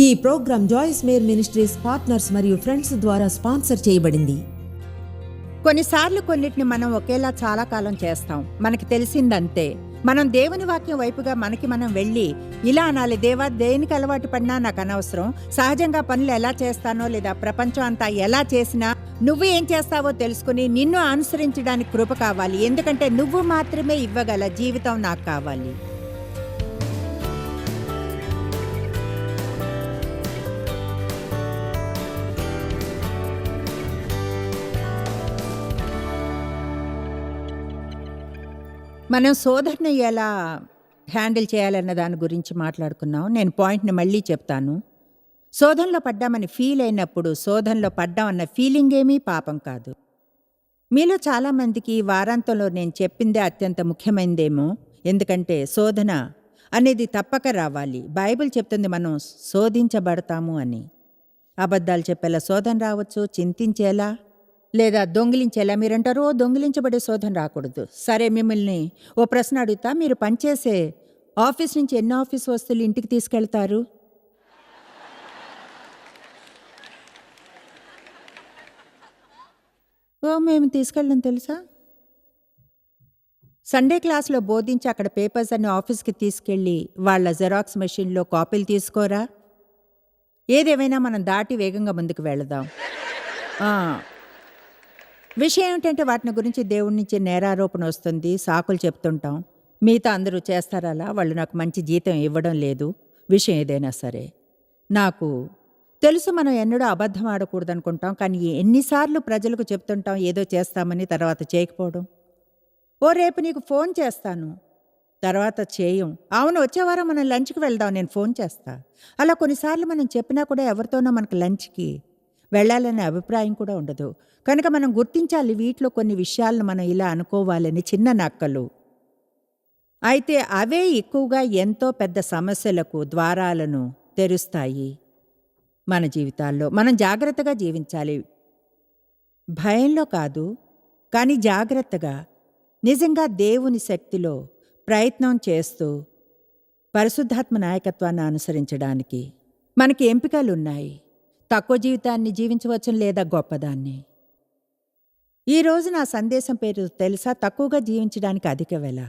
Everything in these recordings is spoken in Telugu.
ఈ programme Joyce Meyer Ministries partners మరియు ఫ్రెండ్స్ ద్వారా స్పాన్సర్ చేయబడింది. కొన్నిసార్లు కొన్నిటిని మనం ఒకేలా చాలా కాలం చేస్తాం. మనకి తెలిసిందంతే. మనం దేవుని వాక్యం వైపుగా మనం వెళ్ళి ఇలా అనాలి, దేవా దేనికి అలవాటు పడినా నాకు అనవసరం, సహజంగా పనులు ఎలా చేస్తానో లేదా ప్రపంచం అంతా ఎలా చేసినా నువ్వు ఏం చేస్తావో తెలుసుకుని నిన్ను అనుసరించడానికి కృప కావాలి, ఎందుకంటే నువ్వు మాత్రమే ఇవ్వగల జీవితం నాకు కావాలి. మనం శోధనని ఎలా హ్యాండిల్ చేయాలన్న దాని గురించి మాట్లాడుకున్నాం. నేను పాయింట్ని మళ్ళీ చెప్తాను. శోధనలో పడ్డామని ఫీల్ అయినప్పుడు శోధనలో పడ్డాం అన్న ఫీలింగ్ ఏమీ పాపం కాదు. మీలో చాలామందికి ఈ వారాంతంలో నేను చెప్పిందే అత్యంత ముఖ్యమైనదేమో. ఎందుకంటే శోధన అనేది తప్పక రావాలి. బైబిల్ చెప్తుంది మనం శోధించబడతాము అని. అబద్ధాలు చెప్పేలా శోధన రావచ్చు, చింతించేలా లేదా దొంగిలించేలా. మీరంటారు, ఓ దొంగిలించబడే శోధన రాకూడదు. సరే, మిమ్మల్ని ఓ ప్రశ్న అడుగుతా. మీరు పనిచేసే ఆఫీస్ నుంచి ఎన్ని ఆఫీస్ వస్తువులు ఇంటికి తీసుకెళ్తారు? మేము తీసుకెళ్ళడం తెలుసా? సండే క్లాస్లో బోధించి అక్కడ పేపర్స్ అన్ని ఆఫీస్కి తీసుకెళ్ళి వాళ్ళ జెరాక్స్ మెషిన్లో కాపీలు తీసుకోరా? ఏదేమైనా మనం దాటి వేగంగా ముందుకు వెళదాం. విషయం ఏమిటంటే వాటిని గురించి దేవుడి నుంచి నేరారోపణ వస్తుంది, సాకులు చెప్తుంటాం. మిగతా అందరూ చేస్తారలా, వాళ్ళు నాకు మంచి జీతం ఇవ్వడం లేదు. విషయం ఏదైనా సరే నాకు తెలుసు, మనం ఎన్నడూ అబద్ధం ఆడకూడదు అనుకుంటాం. కానీ ఎన్నిసార్లు ప్రజలకు చెప్తుంటాం ఏదో చేస్తామని, తర్వాత చేయకపోవడం. ఓ రేపు నీకు ఫోన్ చేస్తాను, తర్వాత చేయం. అవును, వచ్చే వారం మనం లంచ్కి వెళ్దాం, నేను ఫోన్ చేస్తా. అలా కొన్నిసార్లు మనం చెప్పినా కూడా ఎవరితోనో మనకు లంచ్కి వెళ్ళాలనే అభిప్రాయం కూడా ఉండదు. కనుక మనం గుర్తించాలి, వీటిలో కొన్ని విషయాలను మనం ఇలా అనుకోవాలని చిన్న నక్కలు. అయితే అవే ఎక్కువగా ఎంతో పెద్ద సమస్యలకు ద్వారాలను తెరుస్తాయి మన జీవితాల్లో. మనం జాగ్రత్తగా జీవించాలి, భయంలో కాదు, కానీ జాగ్రత్తగా, నిజంగా దేవుని శక్తిలో ప్రయత్నం చేస్తూ పరిశుద్ధాత్మ నాయకత్వాన్ని అనుసరించడానికి మనకి ఎంపికలున్నాయి. తక్కువ జీవితాన్ని జీవించవచ్చు లేదా గొప్పదాన్ని. ఈరోజు నా సందేశం పేరు తెలుసా? తక్కువగా జీవించడానికి అధిక వెల.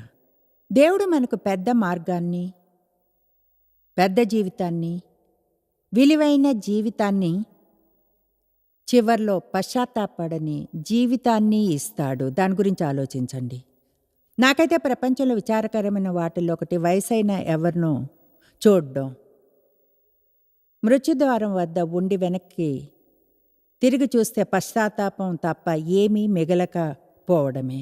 దేవుడు మనకు పెద్ద మార్గాన్ని, పెద్ద జీవితాన్ని, విలువైన జీవితాన్ని, చివర్లో పశ్చాత్తాపడని జీవితాన్ని ఇస్తాడు. దాని గురించి ఆలోచించండి. నాకైతే ప్రపంచంలో విచారకరమైన వాటిల్లో ఒకటి వయసైన ఎవరినో చూడడం, మృత్యుద్వారం వద్ద ఉండి వెనక్కి తిరిగి చూస్తే పశ్చాత్తాపం తప్ప ఏమీ మిగలకపోవడమే.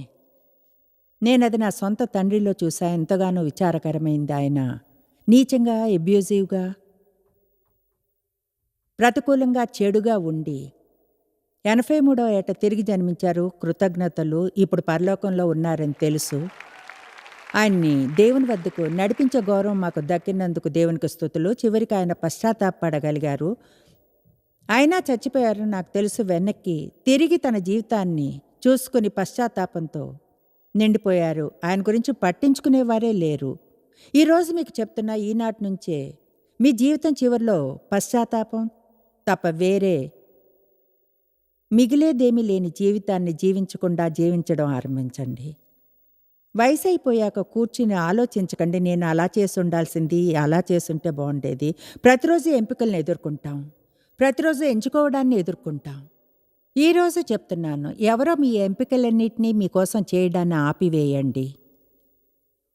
నేనది నా సొంత తండ్రిలో చూసా. ఎంతగానో విచారకరమైంది. ఆయన నీచంగా, అబ్యూజివ్గా, ప్రతికూలంగా, చెడుగా ఉండి 83వ ఏట తిరిగి జన్మించారు. కృతజ్ఞతలు. ఇప్పుడు పరలోకంలో ఉన్నారని తెలుసు. ఆయన్ని దేవుని వద్దకు నడిపించే గౌరవం మాకు దక్కినందుకు దేవునికి స్తుతులు. చివరికి ఆయన పశ్చాత్తాపడగలిగారు. అయినా చచ్చిపోయారు నాకు తెలుసు. వెనక్కి తిరిగి తన జీవితాన్ని చూసుకుని పశ్చాత్తాపంతో నిండిపోయారు. ఆయన గురించి పట్టించుకునేవారే లేరు. ఈరోజు మీకు చెప్తున్నా, ఈనాటి నుంచే మీ జీవితం చివరిలో పశ్చాత్తాపం తప్ప వేరే మిగిలేదేమీ లేని జీవితాన్ని జీవించకుండా జీవించడం ఆరంభించండి. వయసు అయిపోయాక కూర్చుని ఆలోచించకండి, నేను అలా చేసి ఉండాల్సింది, అలా చేసుంటే బాగుండేది. ప్రతిరోజు ఎంపికలను ఎదుర్కొంటాం, ప్రతిరోజు ఎంచుకోవడాన్ని ఎదుర్కొంటాం. ఈరోజు చెప్తున్నాను, ఎవరో మీ ఎంపికలన్నింటినీ మీకోసం చేయడాన్ని ఆపివేయండి.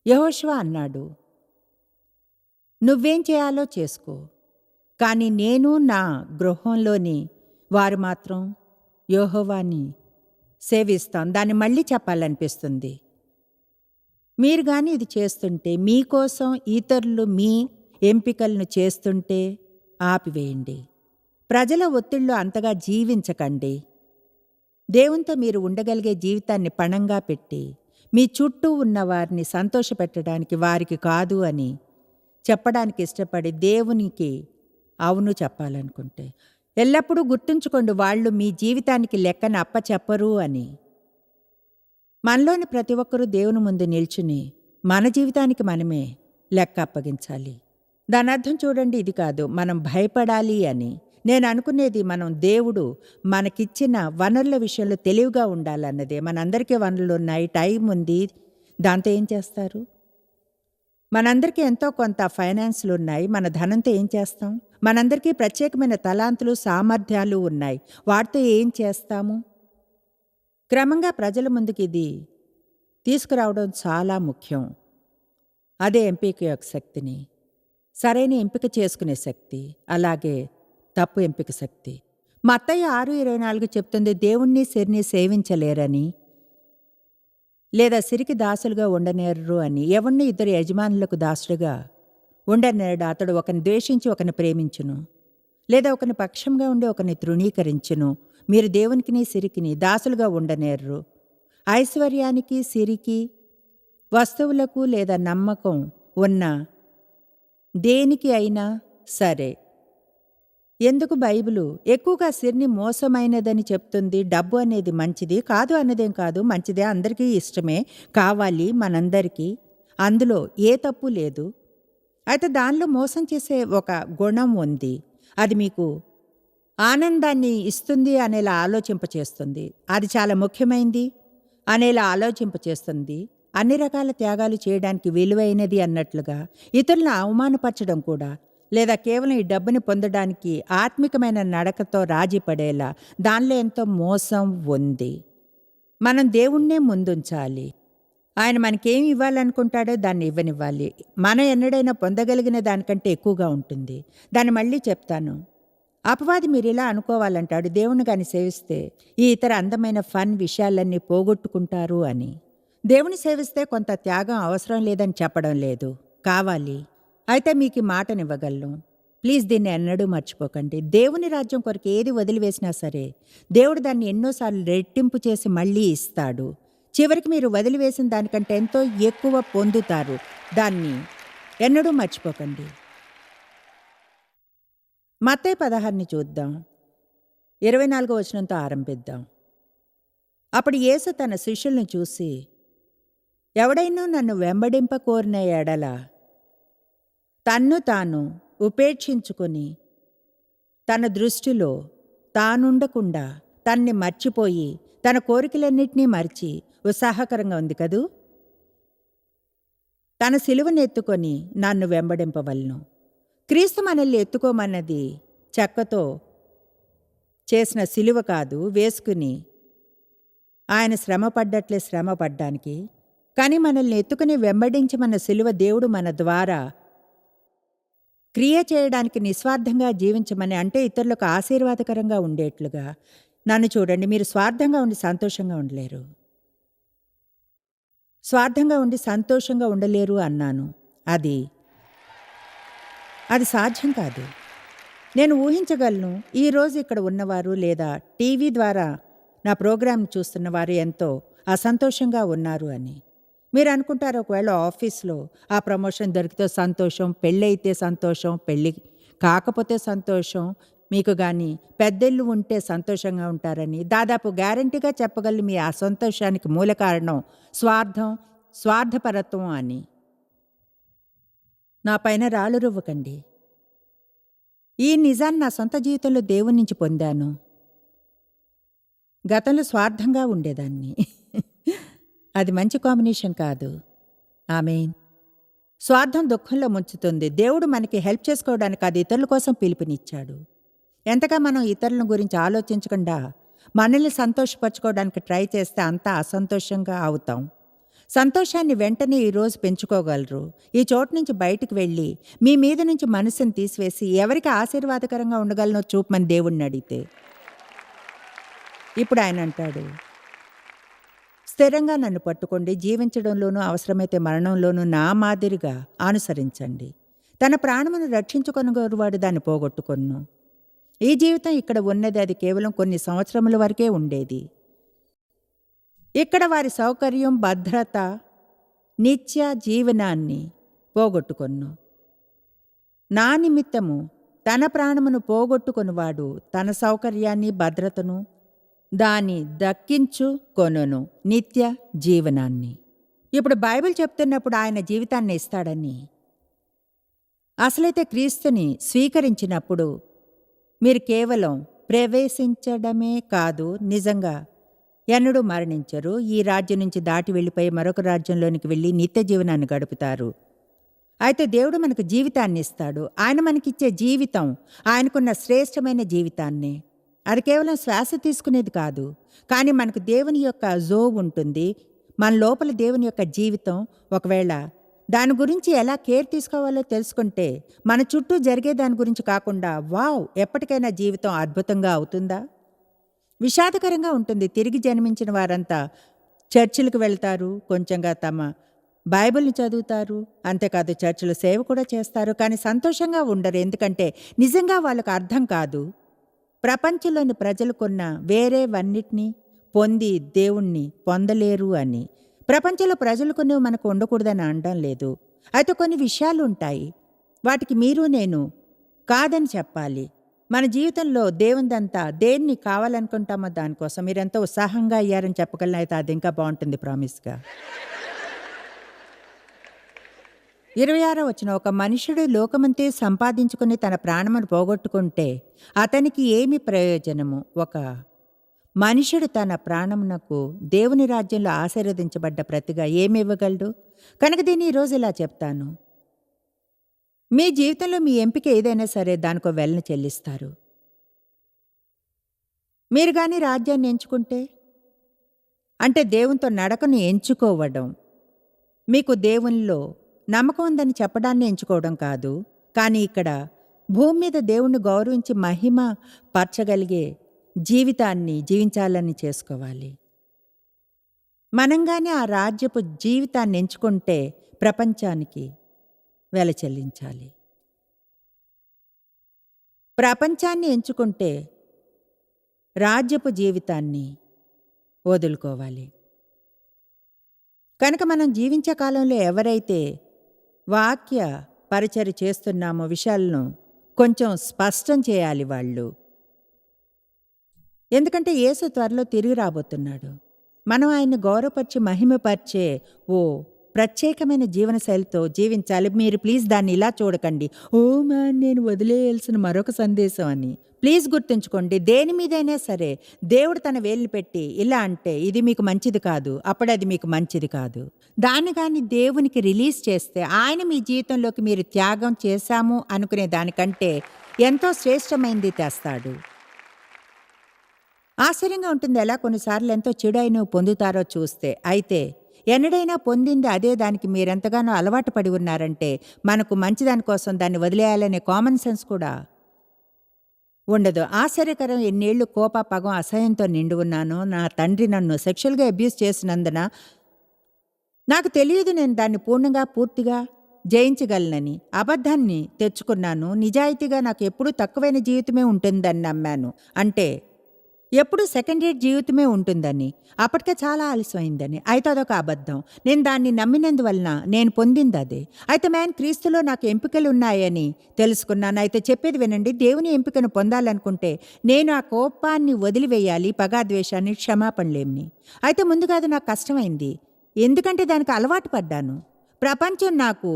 యెహోషువ అన్నాడు, నువ్వేం చేయాలో చేసుకో, కానీ నేను నా గృహంలోని వారు మాత్రం యెహోవాని సేవిస్తాం. దాన్ని మళ్ళీ చెప్పాలనిపిస్తుంది. మీరు కానీ ఇది చేస్తుంటే, మీకోసం ఇతరులు మీ ఎంపికలను చేస్తుంటే ఆపివేయండి. ప్రజల ఒత్తిళ్ళు అంతగా జీవించకండి. దేవునితో మీరు ఉండగలిగే జీవితాన్ని పణంగా పెట్టి మీ చుట్టూ ఉన్న వారిని సంతోషపెట్టడానికి, వారికి కాదు అని చెప్పడానికి ఇష్టపడి దేవునికి అవును చెప్పాలనుకుంటే, ఎల్లప్పుడూ గుర్తుంచుకోండి, వాళ్ళు మీ జీవితానికి లెక్కను అప్పచెప్పరు అని. మనలోని ప్రతి ఒక్కరూ దేవుని ముందు నిల్చుని మన జీవితానికి మనమే లెక్క అప్పగించాలి. దాని అర్థం చూడండి, ఇది కాదు మనం భయపడాలి అని. నేను అనుకునేది మనం దేవుడు మనకిచ్చిన వనరుల విషయంలో తెలివిగా ఉండాలన్నదే. మనందరికీ వనరులు ఉన్నాయి, టైం ఉంది, దాంతో ఏం చేస్తారు? మనందరికీ ఎంతో కొంత ఫైనాన్స్లు ఉన్నాయి, మన ధనంతో ఏం చేస్తాం? మనందరికీ ప్రత్యేకమైన తలాంతులు, సామర్థ్యాలు ఉన్నాయి, వాటితో ఏం చేస్తాము? క్రమంగా ప్రజల ముందుకి ఇది తీసుకురావడం చాలా ముఖ్యం. అదే ఎంపిక యొక్క శక్తిని, సరైన ఎంపిక చేసుకునే శక్తి, అలాగే తప్పు ఎంపిక శక్తి. మత్తయి 6:24 చెప్తుంది, దేవుణ్ణి సిరిని సేవించలేరని, లేదా సిరికి దాసులుగా ఉండనేరు అని. ఎవరిని ఇద్దరు యజమానులకు దాసుడుగా ఉండనేడు. అతడు ఒకని ద్వేషించి ఒకని ప్రేమించును, లేదా ఒకని పక్షంగా ఉండి ఒకని తృణీకరించును. మీరు దేవునికిని సిరికిని దాసులుగా ఉండనేర్రు. ఐశ్వర్యానికి, సిరికి, వస్తువులకు లేదా నమ్మకం ఉన్న దేనికి అయినా సరే. ఎందుకు బైబిలు ఎక్కువగా సిరిని మోసమైనదని చెప్తుంది? డబ్బు అనేది మంచిది కాదు అన్నదేం కాదు, మంచిదే, అందరికీ ఇష్టమే, కావాలి మనందరికీ, అందులో ఏ తప్పు లేదు. అయితే దానిలో మోసం చేసే ఒక గుణం ఉంది. అది మీకు ఆనందాన్ని ఇస్తుంది అనేలా ఆలోచింపచేస్తుంది, అది చాలా ముఖ్యమైనది అనేలా ఆలోచింపచేస్తుంది, అన్ని రకాల త్యాగాలు చేయడానికి విలువైనది అన్నట్లుగా. ఇతరులను అవమానపరచడం కూడా, లేదా కేవలం ఈ డబ్బుని పొందడానికి ఆత్మికమైన నడకతో రాజీ పడేలా దానిలో ఎంతో మోసం ఉంది. మనం దేవుణ్ణే ముందుంచాలి. ఆయన మనకేం ఇవ్వాలనుకుంటాడో దాన్ని ఇవ్వనివ్వాలి. మనం ఎన్నడైనా పొందగలిగిన దానికంటే ఎక్కువగా ఉంటుంది. దాన్ని మళ్ళీ చెప్తాను. అపవాది మీరు ఇలా అనుకోవాలంటాడు, దేవుని గాని సేవిస్తే ఈ ఇతర అందమైన ఫన్ విషయాలన్నీ పోగొట్టుకుంటారు అని. దేవుని సేవిస్తే కొంత త్యాగం అవసరం లేదని చెప్పడం లేదు, కావాలి. అయితే మీకు ఈ మాటనివ్వగలను, ప్లీజ్ దీన్ని ఎన్నడూ మర్చిపోకండి. దేవుని రాజ్యం కొరకు ఏది వదిలివేసినా సరే దేవుడు దాన్ని ఎన్నోసార్లు రెట్టింపు చేసి మళ్ళీ ఇస్తాడు. చివరికి మీరు వదిలివేసిన దానికంటే ఎంతో ఎక్కువ పొందుతారు. దాన్ని ఎన్నడూ మర్చిపోకండి. మత్తయి 16 చూద్దాం, 24వ వచనంతో ఆరంభిద్దాం. అప్పుడు యేసు తన శిష్యులను చూసి, ఎవడైనా నన్ను వెంబడింప కోరిన ఎడల తన్ను తాను ఉపేక్షించుకొని తన దృష్టిలో తానుండకుండా తన్ని మర్చిపోయి తన కోరికలన్నింటినీ మర్చి, ఉత్సాహకరంగా ఉంది కదూ, తన సిలువను ఎత్తుకొని నన్ను వెంబడింపవలను. క్రీస్తు మనల్ని ఎత్తుకోమన్నది చెక్కతో చేసిన సిలువ కాదు, వేసుకుని ఆయన శ్రమ పడ్డట్లే శ్రమ పడ్డానికి. కానీ మనల్ని ఎత్తుకుని వెంబడించమన్న సిలువ దేవుడు మన ద్వారా క్రియ చేయడానికి, నిస్వార్థంగా జీవించమని, అంటే ఇతరులకు ఆశీర్వాదకరంగా ఉండేట్లుగా. నన్ను చూడండి, మీరు స్వార్థంగా ఉండి సంతోషంగా ఉండలేరు. స్వార్థంగా ఉండి సంతోషంగా ఉండలేరు అన్నాను. అది సాధ్యం కాదు. నేను ఊహించగలను, ఈరోజు ఇక్కడ ఉన్నవారు లేదా టీవీ ద్వారా నా ప్రోగ్రాం చూస్తున్నవారు ఎంతో అసంతోషంగా ఉన్నారు అని. మీరు అనుకుంటారు, ఒకవేళ ఆఫీస్లో ఆ ప్రమోషన్ దొరికితే సంతోషం, పెళ్ళైతే సంతోషం, పెళ్ళి కాకపోతే సంతోషం, మీకు కానీ పెద్దళ్ళు ఉంటే సంతోషంగా ఉంటారని. దాదాపు గ్యారంటీగా చెప్పగలను, మీ అసంతోషానికి మూల కారణం స్వార్థం, స్వార్థపరత్వం అని. నా పైన రాళ్ళు రువ్వకండి. ఈ నిజాన్ని నా సొంత జీవితంలో దేవుని నుంచి పొందాను. గతంలో స్వార్థంగా ఉండేదాన్ని. అది మంచి కాంబినేషన్ కాదు. ఆమేన్. స్వార్థం దుఃఖంలో ముంచుతుంది. దేవుడు మనకి హెల్ప్ చేసుకోవడానికి అది ఇతరుల కోసం పిలుపునిచ్చాడు. ఎంతగా మనం ఇతరుల గురించి ఆలోచించకుండా మనల్ని సంతోషపరచుకోవడానికి ట్రై చేస్తే అంతా అసంతోషంగా అవుతాం. సంతోషాన్ని వెంటనే ఈరోజు పెంచుకోగలరు. ఈ చోటు నుంచి బయటికి వెళ్ళి మీ మీద నుంచి మనసుని తీసివేసి ఎవరికి ఆశీర్వాదకరంగా ఉండగలనో చూపమని దేవుణ్ణి అడిగితే, ఇప్పుడు ఆయన అంటాడు, స్థిరంగా నన్ను పట్టుకోండి, జీవించడంలోనూ అవసరమైతే మరణంలోనూ నా మాదిరిగా అనుసరించండి. తన ప్రాణమును రక్షించుకొనుగోరువాడు దాన్ని పోగొట్టుకొను. ఈ జీవితం ఇక్కడ ఉన్నది, అది కేవలం కొన్ని సంవత్సరముల వరకే ఉండేది. ఇక్కడ వారి సౌకర్యం, భద్రత, నిత్య జీవనాన్ని పోగొట్టుకొను. నా నిమిత్తము తన ప్రాణమును పోగొట్టుకొనువాడు తన సౌకర్యాన్ని, భద్రతను దాన్ని దక్కించుకొనును, నిత్య జీవనాన్ని. ఇప్పుడు బైబిల్ చెప్తున్నప్పుడు ఆయన జీవితాన్ని ఇస్తాడని అసలైతే క్రీస్తుని స్వీకరించినప్పుడు మీరు కేవలం ప్రవేశించడమే కాదు, నిజంగా ఎన్నడూ మరణించరు. ఈ రాజ్యం నుంచి దాటి వెళ్ళిపోయి మరొక రాజ్యంలోనికి వెళ్ళి నిత్య జీవనాన్ని గడుపుతారు. అయితే దేవుడు మనకు జీవితాన్ని ఇస్తాడు. ఆయన మనకిచ్చే జీవితం ఆయనకున్న శ్రేష్టమైన జీవితాన్ని. అది కేవలం శ్వాస తీసుకునేది కాదు, కానీ మనకు దేవుని యొక్క ఉంటుంది. మన లోపల దేవుని యొక్క జీవితం. ఒకవేళ దాని గురించి ఎలా కేర్ తీసుకోవాలో తెలుసుకుంటే మన చుట్టూ జరిగే దాని గురించి కాకుండా వావ్, ఎప్పటికైనా జీవితం అద్భుతంగా అవుతుందా? విషాదకరంగా ఉంటుంది. తిరిగి జన్మించిన వారంతా చర్చిలకు వెళ్తారు, కొంచెంగా తమ బైబిల్ని చదువుతారు, అంతేకాదు చర్చిలో సేవ కూడా చేస్తారు, కానీ సంతోషంగా ఉండరు. ఎందుకంటే నిజంగా వాళ్ళకు అర్థం కాదు ప్రపంచంలోని ప్రజలకున్న వేరేవన్నిటినీ పొంది దేవుణ్ణి పొందలేరు అని. ప్రపంచంలో ప్రజలకునే మనకు ఉండకూడదని అనడం లేదు. అయితే కొన్ని విషయాలు ఉంటాయి, వాటికి మీరు నేను కాదని చెప్పాలి. మన జీవితంలో దేవునిదంతా దేన్ని కావాలనుకుంటామో దానికోసం మీరెంతో ఉత్సాహంగా అయ్యారని చెప్పగలను. అయితే అది ఇంకా బాగుంటుంది ప్రామిస్గా. 26వ వచనం, ఒక మనుషుడు లోకమంతే సంపాదించుకుని తన ప్రాణమును పోగొట్టుకుంటే అతనికి ఏమి ప్రయోజనము? ఒక మనుషుడు తన ప్రాణమునకు దేవుని రాజ్యంలో ఆశీర్వదించబడ్డ ప్రతిగా ఏమి ఇవ్వగలడు? కనుక దీన్ని ఈరోజు ఇలా చెప్తాను. మీ జీవితంలో మీ ఎంపిక ఏదైనా సరే దానికో వెలను చెల్లిస్తారు. మీరు కానీ రాజ్యాన్ని ఎంచుకుంటే, అంటే దేవునితో నడకను ఎంచుకోవడం, మీకు దేవునిలో నమ్మకం ఉందని చెప్పడాన్ని ఎంచుకోవడం కాదు, కానీ ఇక్కడ భూమి మీద దేవుణ్ణి గౌరవించి మహిమ పరచగలిగే జీవితాన్ని జీవించాలని చేసుకోవాలి. మనంగానే ఆ రాజ్యపు జీవితాన్ని ఎంచుకుంటే ప్రపంచానికి వెల చెల్లించాలి. ప్రపంచాన్ని ఎంచుకుంటే రాజ్యపు జీవితాన్ని వదులుకోవాలి. కనుక మనం జీవించే కాలంలో ఎవరైతే వాక్య పరిచర్య చేస్తున్నామో విషయాలను కొంచెం స్పష్టం చేయాలి వాళ్ళు. ఎందుకంటే యేసు త్వరలో తిరిగి రాబోతున్నాడు. మనం ఆయన్ని గౌరవపరిచి మహిమపరిచే ఓ ప్రత్యేకమైన జీవనశైలితో జీవించాలి. మీరు ప్లీజ్ దాన్ని ఇలా చూడకండి, ఓ మ్యాన్ నేను వదిలేయాల్సిన మరొక సందేశం అని. ప్లీజ్ గుర్తుంచుకోండి, దేని మీదైనా సరే దేవుడు తన వేళ్ళు పెట్టి ఇలా అంటే ఇది మీకు మంచిది కాదు, అప్పుడు అది మీకు మంచిది కాదు. దాన్ని కానీ దేవునికి రిలీజ్ చేస్తే ఆయన మీ జీవితంలోకి మీరు త్యాగం చేశాము అనుకునే దానికంటే ఎంతో శ్రేష్టమైంది తెస్తాడు. ఆశ్చర్యంగా ఉంటుంది ఎలా కొన్నిసార్లు ఎంతో చెడు పొందుతారో చూస్తే. అయితే ఎన్నడైనా పొందింది అదే దానికి మీరెంతగానో అలవాటు పడి ఉన్నారంటే మనకు మంచిదాని కోసం దాన్ని వదిలేయాలనే కామన్ సెన్స్ కూడా ఉండదు. ఆశ్చర్యకరం, ఎన్నేళ్లు కోప పగం అసహ్యంతో నిండి ఉన్నాను. నా తండ్రి నన్ను సెక్షువల్గా అబ్యూస్ చేసినందున నాకు తెలియదు నేను దాన్ని పూర్తిగా జయించగలనని. అబద్ధాన్ని తెచ్చుకున్నాను. నిజాయితీగా నాకు ఎప్పుడూ తక్కువైన జీవితమే ఉంటుందని నమ్మాను. అంటే ఎప్పుడు సెకండ్ రేట్ జీవితమే ఉంటుందని, అప్పటికే చాలా ఆలస్యమైందని. అయితే అదొక అబద్ధం. నేను దాన్ని నమ్మినందువలన నేను పొందింది అదే. అయితే క్రీస్తులో నాకు ఎంపికలు ఉన్నాయని తెలుసుకున్నాను. అయితే చెప్పేది వినండి, దేవుని ఎంపికను పొందాలనుకుంటే నేను ఆ కోపాన్ని వదిలివేయాలి, పగాద్వేషాన్ని, క్షమాపణలేమిని. అయితే ముందుగా అది నాకు కష్టమైంది, ఎందుకంటే దానికి అలవాటు పడ్డాను. ప్రపంచం నాకు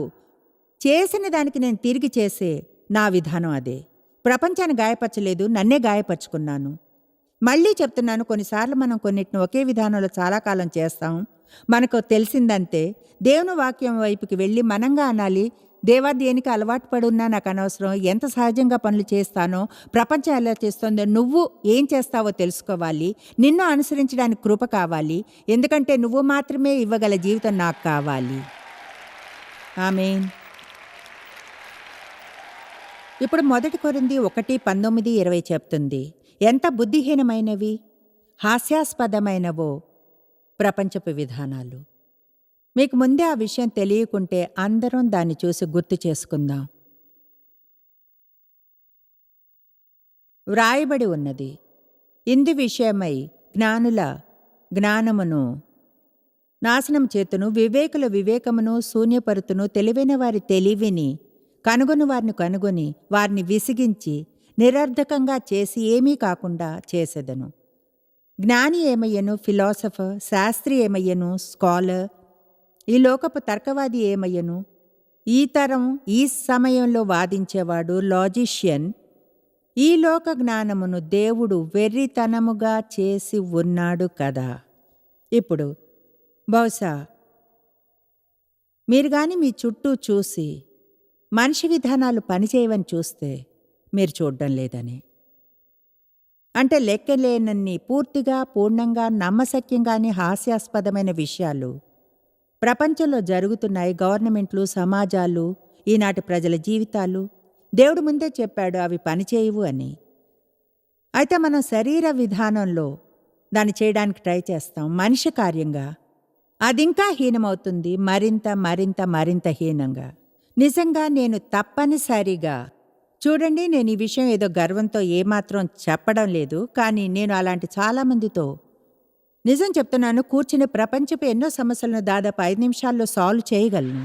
చేసిన దానికి నేను తిరిగి చేసే నా విధానం అదే. ప్రపంచాన్ని గాయపరచలేదు, నన్నే గాయపరుచుకున్నాను. మళ్ళీ చెప్తున్నాను, కొన్నిసార్లు మనం కొన్నిటిని ఒకే విధానంలో చాలా కాలం చేస్తాం. మనకు తెలిసిందంతే. దేవుని వాక్యం వైపుకి వెళ్ళి మనంగా అనాలి, దేవా దేనికి అలవాటు పడున్నా నాకు అనవసరం, ఎంత సహజంగా పనులు చేస్తానో, ప్రపంచం ఎలా చేస్తుందో, నువ్వు ఏం చేస్తావో తెలుసుకోవాలి, నిన్ను అనుసరించడానికి కృప కావాలి, ఎందుకంటే నువ్వు మాత్రమే ఇవ్వగల జీవితం నాకు కావాలి. ఆమేన్. ఇప్పుడు 1 కొరింథీ 1:19-20 చెప్తుంది, ఎంత బుద్ధిహీనమైనవి, హాస్యాస్పదమైనవో ప్రపంచపు విధానాలు. మీకు ముందే ఆ విషయం తెలియకుంటే అందరం దాన్ని చూసి గుర్తు చేసుకుందాం. వ్రాయబడి ఉన్నది, ఇందు విషయమై జ్ఞానుల జ్ఞానమును నాశనం చేతును, వివేకుల వివేకమును శూన్యపరుతును, తెలివైన వారి తెలివిని కనుగొని వారిని కనుగొని వారిని విసిగించి నిరర్ధకంగా చేసి ఏమీ కాకుండా చేసేదను. జ్ఞాని ఏమయ్యను, ఫిలాసఫర్, శాస్త్రి ఏమయ్యను, స్కాలర్, ఈ లోకపు తర్కవాది ఏమయ్యను, ఈ తరం ఈ సమయంలో వాదించేవాడు లాజిషియన్ ఈ లోక జ్ఞానమును దేవుడు వెర్రితనముగా చేసి ఉన్నాడు కదా. ఇప్పుడు బహుశా మీరు గాని మీ చుట్టూ చూసి మనిషి విధానాలు పనిచేయవని చూస్తే మీరు చూడడం లేదని, అంటే లెక్కలేనన్ని పూర్తిగా పూర్ణంగా నమ్మశక్యంగాని హాస్యాస్పదమైన విషయాలు ప్రపంచంలో జరుగుతున్నాయి. గవర్నమెంట్లు, సమాజాలు, ఈనాటి ప్రజల జీవితాలు. దేవుడు ముందే చెప్పాడు అవి పనిచేయవు అని. అయితే మనం శరీర విధానంలో దాన్ని చేయడానికి ట్రై చేస్తాం. మనిషి కార్యంగా అదింకా హీనమవుతుంది, మరింత మరింత మరింత హీనంగా. నిజంగా నేను తప్పనిసరిగా చూడండి, నేను ఈ విషయం ఏదో గర్వంతో ఏమాత్రం చెప్పడం లేదు, కానీ నేను అలాంటి చాలామందితో నిజం చెప్తున్నాను. కూర్చుని ప్రపంచపు ఎన్నో సమస్యలను దాదాపు 5 నిమిషాల్లో సాల్వ్ చేయగలను.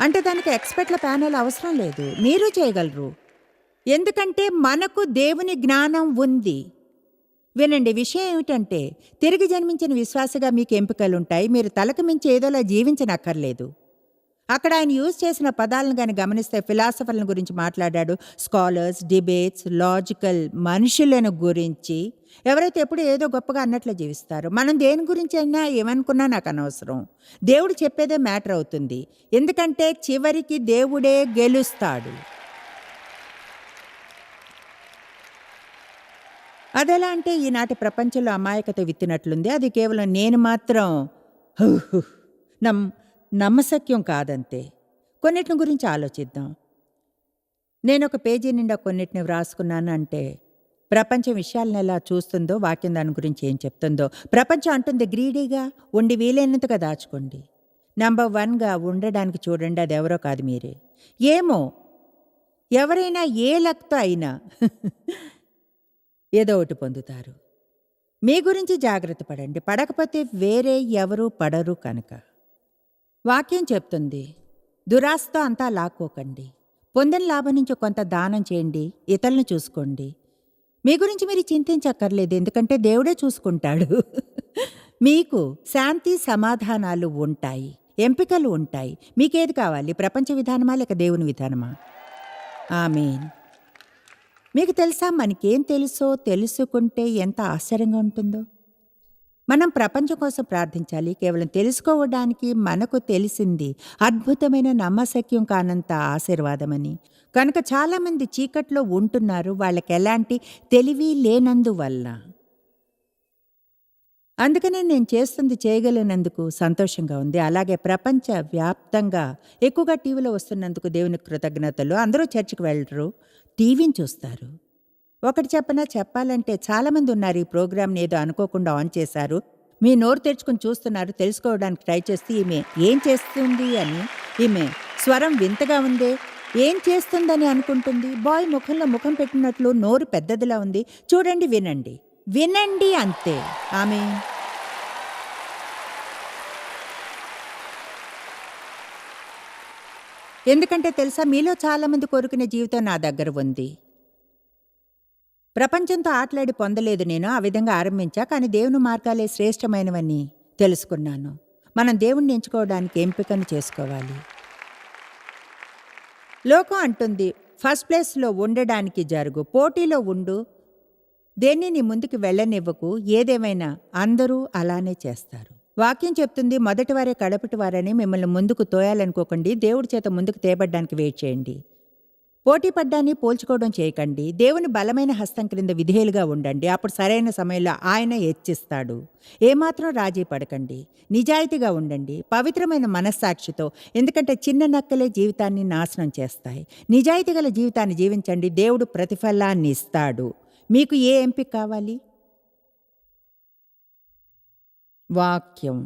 అంటే దానికి ఎక్స్పర్ట్ల ప్యానెల్ అవసరం లేదు, మీరు చేయగలరు. ఎందుకంటే మనకు దేవుని జ్ఞానం ఉంది. వినండి, విషయం ఏమిటంటే తిరిగి జన్మించిన విశ్వాసగా మీకు ఎంపికలుంటాయి. మీరు తలకు మించి ఏదోలా జీవించనక్కర్లేదు. అక్కడ ఆయన యూజ్ చేసిన పదాలను కానీ గమనిస్తే ఫిలాసఫర్ల గురించి మాట్లాడాడు, స్కాలర్స్, డిబేట్స్, లాజికల్ మనుషులను గురించి. ఎవరైతే ఎప్పుడు ఏదో గొప్పగా అన్నట్లు జీవిస్తారు. మనం దేని గురించి అయినా ఏమనుకున్నా నాకు అనవసరం, దేవుడు చెప్పేదే మ్యాటర్ అవుతుంది. ఎందుకంటే చివరికి దేవుడే గెలుస్తాడు. అదెలా అంటే ఈనాటి ప్రపంచంలో అమాయకత విత్తినట్లుంది. అది కేవలం నేను మాత్రం నమ్మశక్యం కాదంతే. కొన్నిటిని గురించి ఆలోచిద్దాం. నేను ఒక పేజీ నిండా కొన్నిటిని వ్రాసుకున్నాను. అంటే ప్రపంచం విషయాలను ఎలా చూస్తుందో వాక్యం దాని గురించి ఏం చెప్తుందో. ప్రపంచం అంటుంది గ్రీడీగా ఉండి వీలైనంతగా దాచుకోండి. నంబర్ 1గా ఉండడానికి చూడండి, అది ఎవరో కాదు మీరే. ఏమో ఎవరైనా ఏ లక్తో అయినా ఏదో ఒకటి పొందుతారు. మీ గురించి జాగ్రత్త పడండి, పడకపోతే వేరే ఎవరూ పడరు కనుక. వాక్యం చెప్తుంది దురాశతో అంతా లాక్కోకండి, పొందిన లాభం నుంచి కొంత దానం చేయండి, ఇతరులను చూసుకోండి. మీ గురించి మీరు చింతించక్కర్లేదు, ఎందుకంటే దేవుడే చూసుకుంటాడు. మీకు శాంతి సమాధానాలు ఉంటాయి, ఎంపికలు ఉంటాయి. మీకేది కావాలి, ప్రపంచ విధానమా లేక దేవుని విధానమా? ఆమేన్. మీకు తెలుసా, మనకేం తెలుసో తెలుసుకుంటే ఎంత ఆశ్చర్యంగా ఉంటుందో. మనం ప్రపంచం కోసం ప్రార్థించాలి, కేవలం తెలుసుకోవడానికి. మనకు తెలిసింది అద్భుతమైన నమ్మశక్యం కానంత ఆశీర్వాదమని. కనుక చాలామంది చీకట్లో ఉంటున్నారు, వాళ్ళకి ఎలాంటి తెలివి లేనందువల్ల. అందుకనే నేను చేస్తుంది చేయగలిగినందుకు సంతోషంగా ఉంది. అలాగే ప్రపంచ వ్యాప్తంగా ఎక్కువగా టీవీలో వస్తున్నందుకు దేవునికి కృతజ్ఞతలు. అందరూ చర్చికి వెళ్ళరు, టీవీని చూస్తారు. ఒకటి చెప్పాలంటే చాలామంది ఉన్నారు ఈ ప్రోగ్రామ్ని ఏదో అనుకోకుండా ఆన్ చేశారు, మీ నోరు తెరుచుకుని చూస్తున్నారు, తెలుసుకోవడానికి ట్రై చేస్తే ఈమె ఏం చేస్తుంది అని. ఈమె స్వరం వింతగా ఉందే, ఏం చేస్తుందని అనుకుంటుంది. బాయ్ ముఖంలో ముఖం పెట్టినట్లు నోరు పెద్దదిలా ఉంది. చూడండి, వినండి, వినండి, అంతే. ఆమె ఎందుకంటే తెలుసా, మీలో చాలామంది కోరుకునే జీవితం నా దగ్గర ఉంది. ప్రపంచంతో ఆటలాడి పొందలేదు నేను, ఆ విధంగా ఆరంభించా. కానీ దేవుని మార్గాలే శ్రేష్టమైనవని తెలుసుకున్నాను. మనం దేవుణ్ణి ఎంచుకోవడానికి ఎంపికను చేసుకోవాలి. లోకం అంటుంది ఫస్ట్ ప్లేస్లో ఉండడానికి జరుగు, పోటీలో ఉండు, దేన్ని నీ ముందుకు వెళ్ళనివ్వకు. ఏదేమైనా అందరూ అలానే చేస్తారు. వాక్యం చెప్తుంది మొదటివారే కడపటివారని. మిమ్మల్ని ముందుకు తోయాలనుకోకండి, దేవుడి చేత ముందుకు తేబడ్డానికి వెయిట్ చేయండి. పోటీ పడ్డాన్ని పోల్చుకోవడం చేయకండి. దేవుని బలమైన హస్తం క్రింద విధేయులుగా ఉండండి, అప్పుడు సరైన సమయంలో ఆయన హెచ్చిస్తాడు. ఏమాత్రం రాజీ పడకండి, నిజాయితీగా ఉండండి, పవిత్రమైన మనస్సాక్షితో. ఎందుకంటే చిన్న నక్కలే జీవితాన్ని నాశనం చేస్తాయి. నిజాయితీ గల జీవితాన్ని జీవించండి, దేవుడు ప్రతిఫలాన్ని ఇస్తాడు. మీకు ఏ ఎంపిక కావాలి? వాక్యం.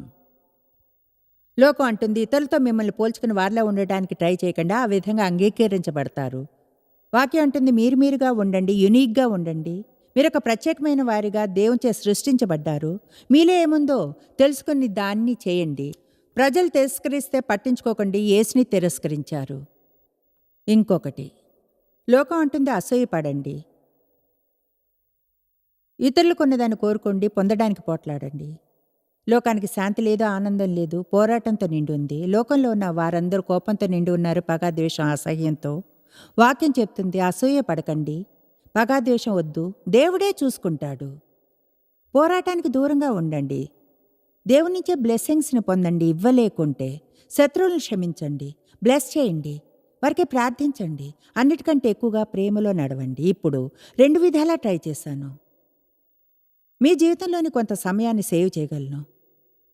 లోకం అంటుంది ఇతరులతో మిమ్మల్ని పోల్చుకుని వారిలో ఉండడానికి ట్రై చేయకుండా, ఆ విధంగా అంగీకరించబడతారు. వాక్యం అంటుంది మీరుగా ఉండండి, యునీక్గా ఉండండి. మీరు ఒక ప్రత్యేకమైన వారిగా దేవునిచే సృష్టించబడ్డారు. మీలో ఏముందో తెలుసుకుని దాన్ని చేయండి. ప్రజలు తిరస్కరిస్తే పట్టించుకోకండి, యేసుని తిరస్కరించారు. ఇంకొకటి, లోకం అంటుంది అసూయపడండి, ఇతరులు కొన్నదాన్ని కోరుకోండి, పొందడానికి పోట్లాడండి. లోకానికి శాంతి లేదు, ఆనందం లేదు, పోరాటంతో నిండి ఉంది. లోకంలో ఉన్న వారందరూ కోపంతో నిండి ఉన్నారు, పగ, ద్వేషం, అసహ్యంతో. వాక్యం చెప్తుంది, అసూయ పడకండి, పగ, ద్వేషం వద్దు, దేవుడే చూసుకుంటాడు. పోరాటానికి దూరంగా ఉండండి. దేవుని నుంచే బ్లెస్సింగ్స్ని పొందండి. ఇవ్వలేకుంటే శత్రువులను క్షమించండి, బ్లెస్ చేయండి, వారికి ప్రార్థించండి. అన్నిటికంటే ఎక్కువగా ప్రేమలో నడవండి. ఇప్పుడు 2 విధాలా ట్రై చేశాను. మీ జీవితంలోని కొంత సమయాన్ని సేవ్ చేయగలను,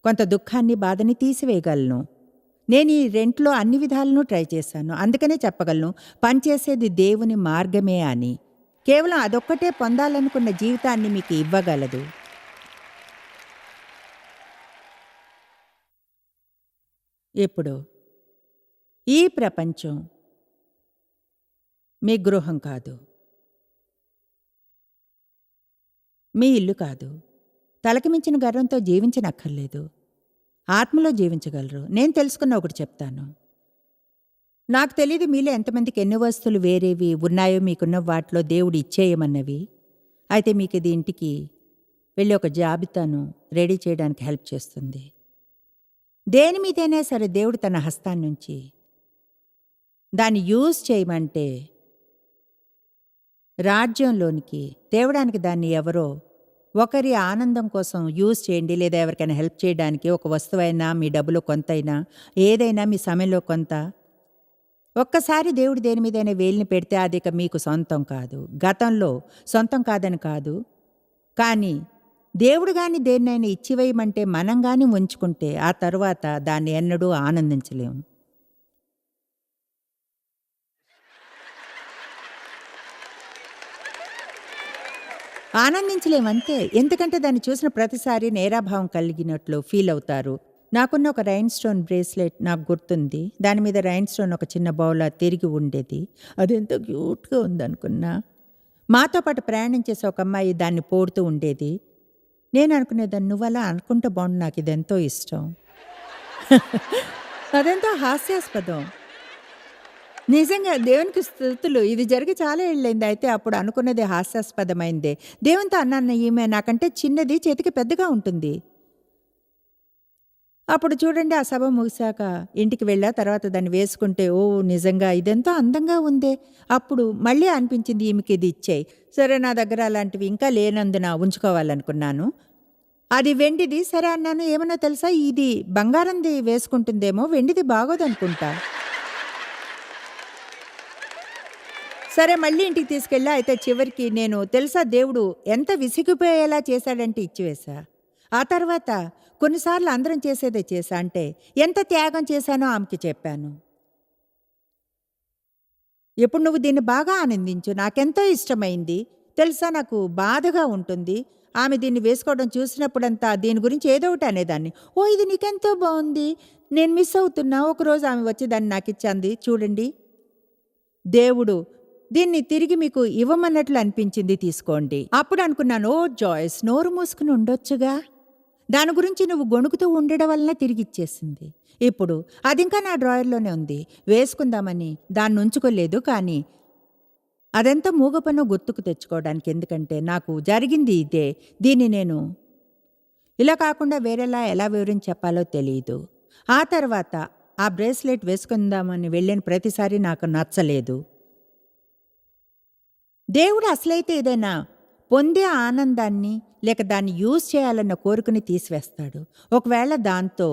కొంత దుఃఖాన్ని, బాధని తీసివేయగలను. నేను ఈ రెంట్లో అన్ని విధాలను ట్రై చేశాను. అందుకనే చెప్పగలను, పనిచేసేది దేవుని మార్గమే అని. కేవలం అదొక్కటే పొందాలనుకున్న జీవితాన్ని మీకు ఇవ్వగలదు. ఇప్పుడు ఈ ప్రపంచం మీ గృహం కాదు, మీ ఇల్లు కాదు. తలకి మించిన గర్వంతో జీవించనక్కర్లేదు, ఆత్మలో జీవించగలరు. నేను తెలుసుకున్న ఒకటి చెప్తాను. నాకు తెలియదు మీలో ఎంతమందికి ఎన్ని వస్తువులు వేరేవి ఉన్నాయో మీకున్న వాటిలో దేవుడు ఇచ్చేయమన్నవి. అయితే మీకు ఇది ఇంటికి వెళ్ళి ఒక జాబితాను రెడీ చేయడానికి హెల్ప్ చేస్తుంది. దేని మీదైనా సరే దేవుడు తన హస్తాన్నుంచి దాన్ని యూజ్ చేయమంటే రాజ్యంలోనికి తేవడానికి దాన్ని ఎవరో ఒకరి ఆనందం కోసం యూజ్ చేయండి, లేదా ఎవరికైనా హెల్ప్ చేయడానికి. ఒక వస్తువైనా, మీ డబ్బులో కొంతైనా, ఏదైనా మీ సమయంలో కొంత. ఒక్కసారి దేవుడు దేని మీదైనా వేలిని పెడితే అది ఇక మీకు సొంతం కాదు. గతంలో సొంతం కాదని కాదు, కానీ దేవుడు గాని దేన్నైనా ఇచ్చివేయమంటే మనం గాని ఉంచుకుంటే ఆ తరువాత దాన్ని ఎన్నడూ ఆనందించలేము. ఆనందించలేమంతే. ఎందుకంటే దాన్ని చూసిన ప్రతిసారి నేరాభావం కలిగినట్లు ఫీల్ అవుతారు. నాకున్న ఒక రైన్ స్టోన్ బ్రేస్లెట్ నాకు గుర్తుంది. దాని మీద రైన్ స్టోన్ ఒక చిన్న బౌలా తిరిగి ఉండేది. అది ఎంతో క్యూట్గా ఉందనుకున్నా. మాతో పాటు ప్రయాణం చేసే ఒక అమ్మాయి దాన్ని పోడుతూ ఉండేది. నేను అనుకునేదాన్ని, నువ్వు అలా అనుకుంటే బాగుండు, నాకు ఇదెంతో ఇష్టం. అదెంతో హాస్యాస్పదం. నిజంగా దేవునికి స్తుతులు. ఇది జరిగి చాలా ఏళ్ళైంది. అయితే అప్పుడు అనుకున్నది హాస్యాస్పదమైందే. దేవునితో అన్నాను, ఈమె నాకంటే చిన్నది, చేతికి పెద్దగా ఉంటుంది. అప్పుడు చూడండి, ఆ సభ ముగిశాక ఇంటికి వెళ్ళా. తర్వాత దాన్ని వేసుకుంటే, ఓ నిజంగా ఇదెంతో అందంగా ఉందే. అప్పుడు మళ్ళీ అనిపించింది, ఈమెకి ఇది ఇచ్చేయి. సరే, నా దగ్గర అలాంటివి ఇంకా లేనందున ఉంచుకోవాలనుకున్నాను. అది వెండిది. సరే అన్నాను. ఏమన్నా తెలుసా, ఇది బంగారంది వేసుకుంటుందేమో, వెండిది బాగోదనుకుంటా. సరే, మళ్ళీ ఇంటికి తీసుకెళ్ళా. అయితే చివరికి నేను తెలుసా దేవుడు ఎంత విసిగిపోయేలా చేశాడంటే ఇచ్చివేశా. ఆ తర్వాత కొన్నిసార్లు అందరం చేసేదే చేశా. అంటే ఎంత త్యాగం చేశానో ఆమెకి చెప్పాను. ఇప్పుడు నువ్వు దీన్ని బాగా ఆనందించు, నాకెంతో ఇష్టమైంది. తెలుసా, నాకు బాధగా ఉంటుంది ఆమె దీన్ని వేసుకోవడం చూసినప్పుడంతా దీని గురించి ఏదో ఒకటి అనేదాన్ని. ఓ, ఇది నీకెంతో బాగుంది, నేను మిస్ అవుతున్నా. ఒకరోజు ఆమె వచ్చి దాన్ని నాకు ఇచ్చింది. చూడండి, దేవుడు దీన్ని తిరిగి మీకు ఇవ్వమన్నట్లు అనిపించింది, తీసుకోండి. అప్పుడు అనుకున్నాను, ఓ జాయ్స్, నోరు మూసుకుని ఉండొచ్చుగా. దాని గురించి నువ్వు గొణుకుతూ ఉండడం వలన తిరిగి ఇచ్చేసింది. ఇప్పుడు అది ఇంకా నా డ్రాయర్లోనే ఉంది. వేసుకుందామని దాన్ని ఉంచుకోలేదు, కానీ అదంతా మూగపనో గుర్తుకు తెచ్చుకోవడానికి. ఎందుకంటే నాకు జరిగింది ఇదే. దీన్ని నేను ఇలా కాకుండా వేరేలా ఎలా వివరించి చెప్పాలో తెలియదు. ఆ తర్వాత ఆ బ్రేస్లెట్ వేసుకుందామని వెళ్ళిన ప్రతిసారి నాకు నచ్చలేదు. దేవుడు అసలైతే ఏదైనా పొందే ఆనందాన్ని లేక దాన్ని యూజ్ చేయాలన్న కోరికని తీసివేస్తాడు. ఒకవేళ దాంతో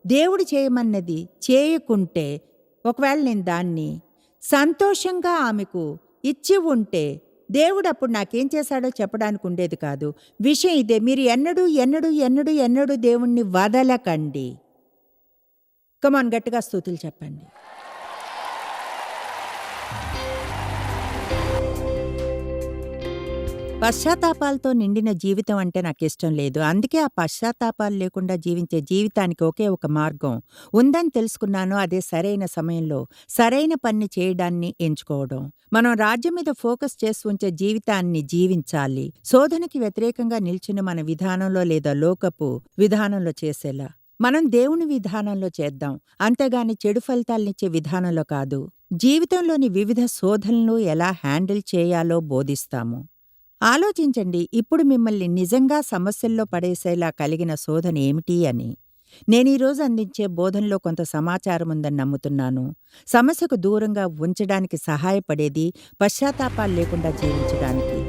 దేవుడు చేయమన్నది చేయకుంటే, ఒకవేళ నేను దాన్ని సంతోషంగా ఆమెకు ఇచ్చి ఉంటే, దేవుడు అప్పుడు నాకేం చేశాడో చెప్పడానికి ఉండేది కాదు. విషయం ఇదే, మీరు ఎన్నడూ ఎన్నడూ ఎన్నడూ ఎన్నడూ దేవుణ్ణి వదలకండి. కమాన్, గట్టిగా స్తుతులు చెప్పండి. పశ్చాత్తాపాలతో నిండిన జీవితం అంటే నాకు ఇష్టం లేదు. అందుకే ఆ పశ్చాత్తాపాలు లేకుండా జీవించే జీవితానికి ఒకే ఒక మార్గం ఉందని తెలుసుకున్నాను. అదే సరైన సమయంలో సరైన పని చేయడాన్ని ఎంచుకోవడం. మనం రాజ్యం మీద ఫోకస్ చేసి ఉంచే జీవితాన్ని జీవించాలి. శోధనకి వ్యతిరేకంగా నిల్చుని మన విధానంలో లేదా లోకపు విధానంలో చేసేలా మనం దేవుని విధానంలో చేద్దాం, అంతేగాని చెడు ఫలితాలనిచ్చే విధానంలో కాదు. జీవితంలోని వివిధ శోధనలను ఎలా హ్యాండిల్ చేయాలో బోధిస్తాము. ఆలోచించండి, ఇప్పుడు మిమ్మల్ని నిజంగా సమస్యల్లో పడేసేలా కలిగిన శోధన ఏమిటి అని. నేనీరోజు అందించే బోధనలో కొంత సమాచారం ఉందని నమ్ముతున్నాను. సమస్యకు దూరంగా ఉంచడానికి సహాయపడేది, పశ్చాత్తాపాలు లేకుండా జీవించడానికి.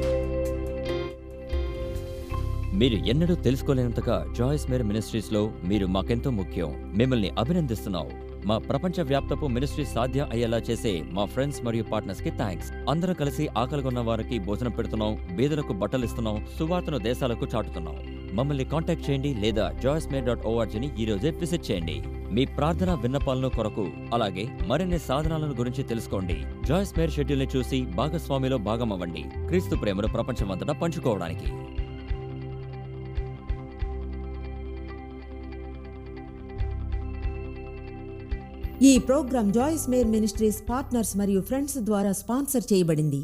మీరు ఎన్నడూ తెలుసుకోలేనంతగా జాయిస్ మేర్ మినిస్ట్రీస్లో మీరు మాకెంతో ముఖ్యం. మిమ్మల్ని అభినందిస్తున్నాం. మా ప్రపంచ వ్యాప్తపు మినిస్ట్రీ సాధ్యం అయ్యేలా చేసే మా ఫ్రెండ్స్ మరియు పార్ట్నర్స్ కి థ్యాంక్స్. అందరం కలిసి ఆకలిగొన్న వారికి భోజనం పెడుతున్నాం, బీదలకు బట్టలు ఇస్తున్నాం, సువార్తను దేశాలకు చాటుతున్నాం. మమ్మల్ని కాంటాక్ట్ చేయండి లేదా joycemeer.orgని ఈ రోజే విజిట్ చేయండి. మీ ప్రార్థన విన్నపాలను కొరకు అలాగే మరిన్ని సాధనాలను గురించి తెలుసుకోండి. జాయిస్ మేర్ షెడ్యూల్ని చూసి భాగస్వామిలో భాగమవ్వండి, క్రీస్తు ప్రేమను ప్రపంచమంతటా పంచుకోవడానికి. ఈ programme Joyce Meyer Ministries partners మరియు ఫ్రెండ్స్ ద్వారా స్పాన్సర్ చేయబడింది.